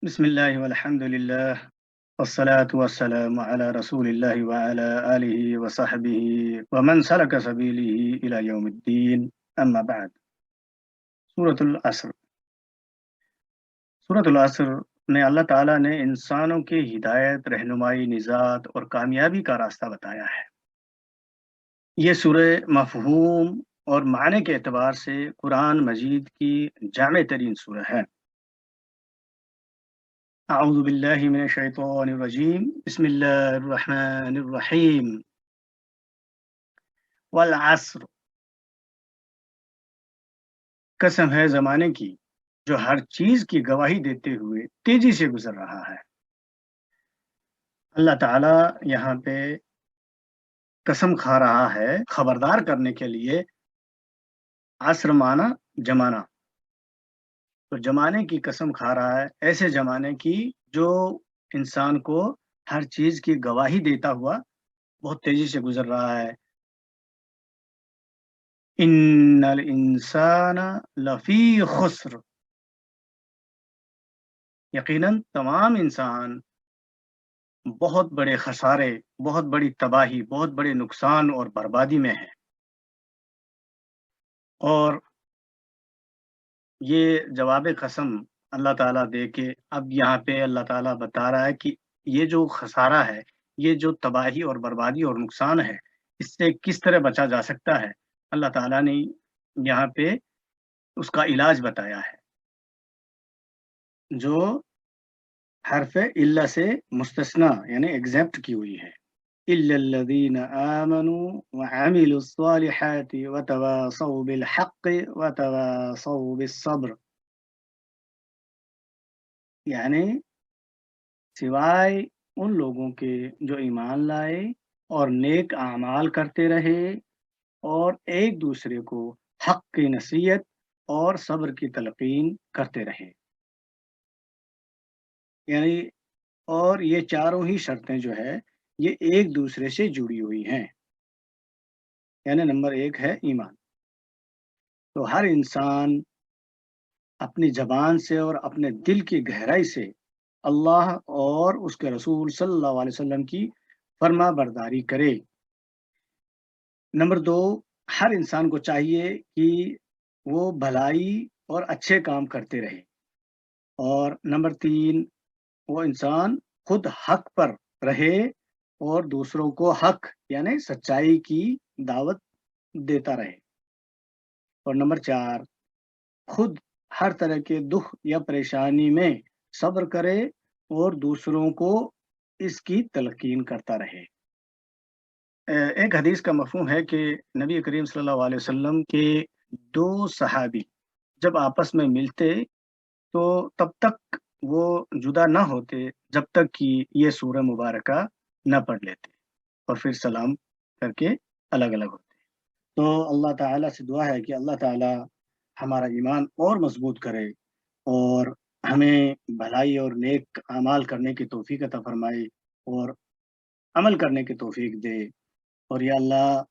بسم الله والحمد لله والصلاة والسلام على رسول الله وعلى آله وصحبه ومن سلك سبيله إلى يوم الدين أما بعد سورة العصر سورة العصر میں اللہ تعالیٰ نے انسانوں کی ہدایت، رہنمائی، نجات اور کامیابی کا راستہ بتایا ہے۔ یہ سورہ مفہوم اور معنی کے اعتبار سے قرآن مجید کی جامع ترین سورہ ہے۔ اعوذ باللہ من الشیطان الرجیم، بسم اللہ الرحمن الرحیم۔ والعصر، قسم ہے زمانے کی جو ہر چیز کی گواہی دیتے ہوئے تیزی سے گزر رہا ہے۔ اللہ تعالیٰ یہاں پہ قسم کھا رہا ہے خبردار کرنے کے لیے۔ عصر معنی زمانہ، تو زمانے کی قسم کھا رہا ہے، ایسے زمانے کی جو انسان کو ہر چیز کی گواہی دیتا ہوا بہت تیزی سے گزر رہا ہے۔ ان الانسان لفی خسر، یقیناً تمام انسان بہت بڑے خسارے، بہت بڑی تباہی، بہت بڑے نقصان اور بربادی میں ہے۔ اور یہ جواب قسم اللہ تعالیٰ دے کے اب یہاں پہ اللہ تعالیٰ بتا رہا ہے کہ یہ جو خسارہ ہے، یہ جو تباہی اور بربادی اور نقصان ہے، اس سے کس طرح بچا جا سکتا ہے۔ اللہ تعالیٰ نے یہاں پہ اس کا علاج بتایا ہے، جو حرف الا سے مستثنا یعنی ایگزیپٹ کی ہوئی ہے۔ الا الذین آمنوا وعملوا الصالحات وتواصوا بالحق وتواصوا بالصبر، یعنی سوائے ان لوگوں کے جو ایمان لائے اور نیک اعمال کرتے رہے اور ایک دوسرے کو حق کی نصیحت اور صبر کی تلقین کرتے رہے، یعنی اور یہ چاروں ہی شرطیں جو ہے یہ ایک دوسرے سے جڑی ہوئی ہیں۔ یعنی نمبر ایک ہے ایمان، تو ہر انسان اپنی زبان سے اور اپنے دل کی گہرائی سے اللہ اور اس کے رسول صلی اللہ علیہ وسلم کی فرما برداری کرے۔ نمبر دو، ہر انسان کو چاہیے کہ وہ بھلائی اور اچھے کام کرتے رہے۔ اور نمبر تین، وہ انسان خود حق پر رہے اور دوسروں کو حق یعنی سچائی کی دعوت دیتا رہے۔ اور نمبر چار، خود ہر طرح کے دکھ یا پریشانی میں صبر کرے اور دوسروں کو اس کی تلقین کرتا رہے۔ ایک حدیث کا مفہوم ہے کہ نبی کریم صلی اللہ علیہ وسلم کے دو صحابی جب آپس میں ملتے تو تب تک وہ جدا نہ ہوتے جب تک کہ یہ سورہ مبارکہ نہ پڑھ لیتے اور پھر سلام کر کے الگ الگ ہوتے۔ تو اللہ تعالیٰ سے دعا ہے کہ اللہ تعالیٰ ہمارا ایمان اور مضبوط کرے اور ہمیں بھلائی اور نیک اعمال کرنے کی توفیق عطا فرمائے اور عمل کرنے کی توفیق دے۔ اور یا اللہ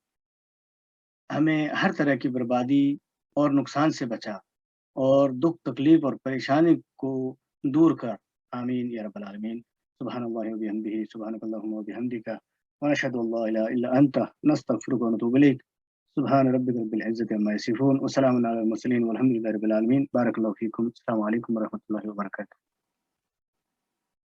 ہمیں ہر طرح کی بربادی اور نقصان سے بچا اور دکھ تکلیف اور پریشانی کو دور کر، آمین یا رب العالمین۔ سبحان اللہ و بحمدہ، سبحانک اللہم و بحمدک، ونشہد ان لا الہ الا انت، نستغفرک ونتوب الیک۔ سبحان ربک رب العزۃ عما یصفون وسلام علی المرسلین والحمد للہ رب العالمین۔ بارک اللہ فیکم، السلام علیکم ورحمۃ اللہ وبرکاتہ۔